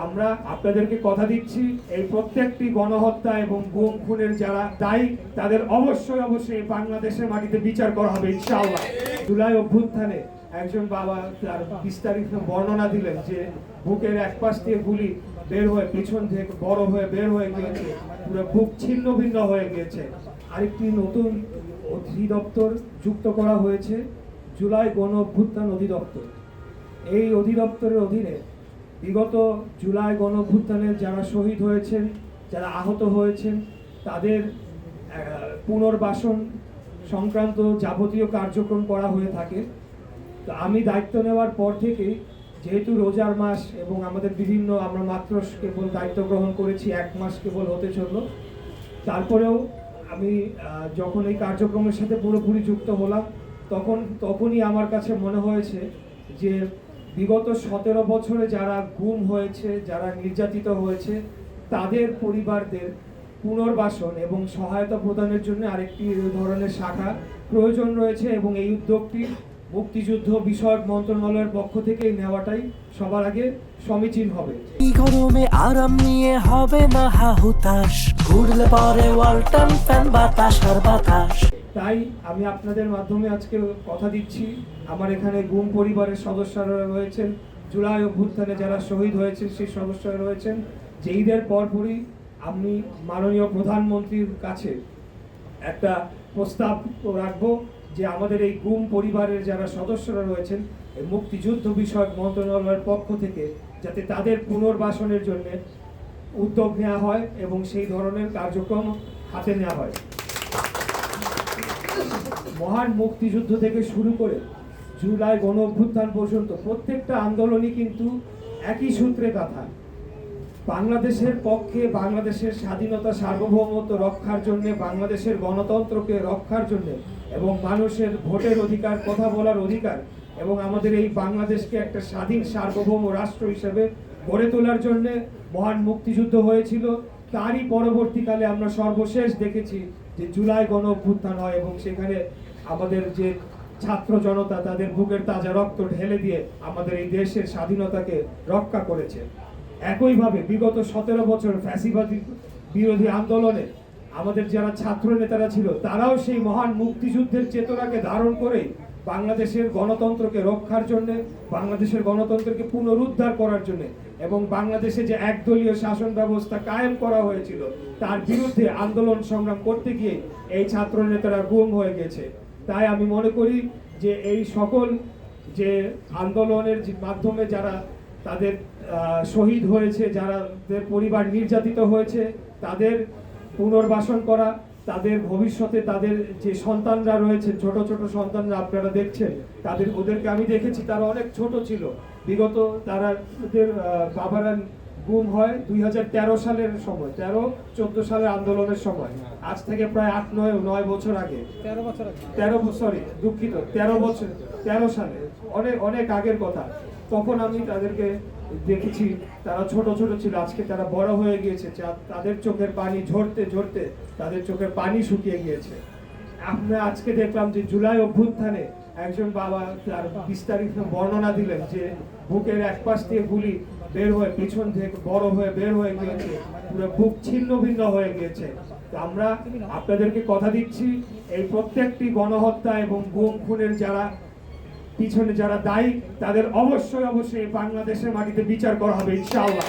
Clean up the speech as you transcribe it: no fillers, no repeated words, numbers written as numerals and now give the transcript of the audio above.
আমরা আপনাদেরকে কথা দিচ্ছি এই প্রত্যেকটি গণহত্যা এবং গুম খুনের যারা দায়ী তাদের অবশ্যই বাংলাদেশের মাটিতে বিচার করা হবে ইনশাআল্লাহ। জুলাই অভ্যুত্থানে একজন বাবা তার বিস্তারিত বর্ণনা দিলেন যে বুকের এক পাশ দিয়ে গুলি বের হয়ে পিছন থেকে বড় হয়ে বের হয়ে গিয়েছে, পুরো বুক ছিন্ন ভিন্ন হয়ে গিয়েছে। আরেকটি নতুন অধিদপ্তর যুক্ত করা হয়েছে, জুলাই গণ অভ্যুত্থান অধিদপ্তর। এই অধিদপ্তরের অধীনে বিগত জুলাই গণ অভ্যুত্থানের যারা শহীদ হয়েছেন, যারা আহত হয়েছেন, তাদের পুনর্বাসন সংক্রান্ত যাবতীয় কার্যক্রম করা হয়ে থাকে। তো আমি দায়িত্ব নেওয়ার পর থেকেই, যেহেতু রোজার মাস এবং আমাদের আমরা মাত্র কেবল দায়িত্ব গ্রহণ করেছি 1 মাস কেবল হতে চলল, তারপরেও আমি যখন এই কার্যক্রমের সাথে পুরোপুরি যুক্ত হলাম তখনই আমার কাছে মনে হয়েছে যে বিগত 17 বছরে যারা গুম হয়েছে, যারা নির্যাতিত হয়েছে, তাদের পরিবারদের পুনর্বাসন এবং সহায়তা প্রদানের জন্য আরেকটি ধরনের শাখা প্রয়োজন রয়েছে এবং এই উদ্যোগটি মুক্তিযুদ্ধ বিষয়ক মন্ত্রণালয়ের পক্ষ থেকে নেওয়াটাই সবার আগে সমীচীন হবে। এই গরমে আরাম নিয়ে হবে না হাহুতাশ, ঘুরলে পরে ওয়ালটন ফ্যান বাতাস আর বাতাস। তাই আমি আপনাদের মাধ্যমে আজকে কথা দিচ্ছি, আমার এখানে গুম পরিবারের সদস্যরা রয়েছেন, জুলাই অভ্যুত্থানে যারা শহীদ হয়েছে সেই সদস্যরা রয়েছেন, যে ঈদের পরপরই আমি মাননীয় প্রধানমন্ত্রীর কাছে একটা প্রস্তাব রাখবো যে আমাদের এই গুম পরিবারের যারা সদস্যরা রয়েছেন এই মুক্তিযুদ্ধ বিষয়ক মন্ত্রণালয়ের পক্ষ থেকে যাতে তাদের পুনর্বাসনের জন্য উদ্যোগ নেওয়া হয় এবং সেই ধরনের কার্যক্রম হাতে নেওয়া হয়। মহান মুক্তিযুদ্ধ থেকে শুরু করে জুলাই গণ অভ্যুত্থান পর্যন্ত প্রত্যেকটা আন্দোলনই কিন্তু একই সূত্রে গাঁথা। বাংলাদেশের পক্ষে, বাংলাদেশের স্বাধীনতা সার্বভৌমত্ব রক্ষার জন্য, বাংলাদেশের গণতন্ত্রকে রক্ষার জন্য এবং মানুষের ভোটের অধিকার, কথা বলার অধিকার এবং আমাদের এই বাংলাদেশকে একটা স্বাধীন সার্বভৌম রাষ্ট্র হিসেবে গড়ে তোলার জন্য মহান মুক্তিযুদ্ধ হয়েছিল। তারই পরবর্তীকালে আমরা সর্বশেষ দেখেছি যে জুলাই গণ অভ্যুত্থান হয় এবং সেখানে আমাদের যে ছাত্র জনতা তাদের বুকের তাজা রক্ত ঢেলে দিয়ে আমাদের এই দেশের স্বাধীনতাকে রক্ষা করেছে। একইভাবে বিগত 17 বছর ফ্যাসিবাদী বিরোধী আন্দোলনে আমাদের যারা ছাত্র নেতারা ছিল তারাও সেই মহান মুক্তিযুদ্ধের চেতনাকে ধারণ করে বাংলাদেশের গণতন্ত্রকে রক্ষার জন্য, বাংলাদেশের গণতন্ত্রকে পুনরুদ্ধার করার জন্য এবং বাংলাদেশে যে একদলীয় শাসন ব্যবস্থা কায়েম করা হয়েছিল তার বিরুদ্ধে আন্দোলন সংগ্রাম করতে গিয়ে এই ছাত্র নেতারা গুম হয়ে গেছে। তাই আমি মনে করি যে এই সকল যে আন্দোলনের মাধ্যমে যারা তাদের শহীদ হয়েছে, যাদের পরিবার নির্যাতিত হয়েছে, তাদের পুনর্বাসন করা, তাদের ভবিষ্যতে তাদের যে সন্তানরা রয়েছে, ছোট ছোট সন্তানরা আপনারা দেখছেন, ওদেরকে আমি দেখেছি তারা অনেক ছোট ছিল। বিগত ওদের বাবারা গুম হয় 2013 সালের সময়, 13-14 সালের আন্দোলনের সময়, আজ থেকে প্রায় 8-9 বছর আগে, 13 সালে, অনেক আগের কথা। তখন আমি তাদেরকে দেখেছি, তারা ছোট ছোট ছিল, আজকে তারা বড় হয়ে গিয়েছে, তাদের চোখের পানি ঝরতে তাদের চোখের পানি শুকিয়ে গিয়েছে। আমরা আজকে দেখলাম যে জুলাই অভ্যুত্থানে একজন বাবা তার বিস্তারিত বর্ণনা দিলেন যে বুকের এক পাশ দিয়ে গুলি বের হয়ে পিছন থেকে বড় হয়ে বের হয়ে গিয়েছে, পুরো বুক ছিন্ন ভিন্ন হয়ে গিয়েছে। তো আমরা আপনাদেরকে কথা দিচ্ছি এই প্রত্যেকটি গণহত্যা এবং গুম খুনের পিছনে যারা দায়ী তাদের অবশ্যই বাংলাদেশের মাটিতে বিচার করা হবে ইনশাআল্লাহ।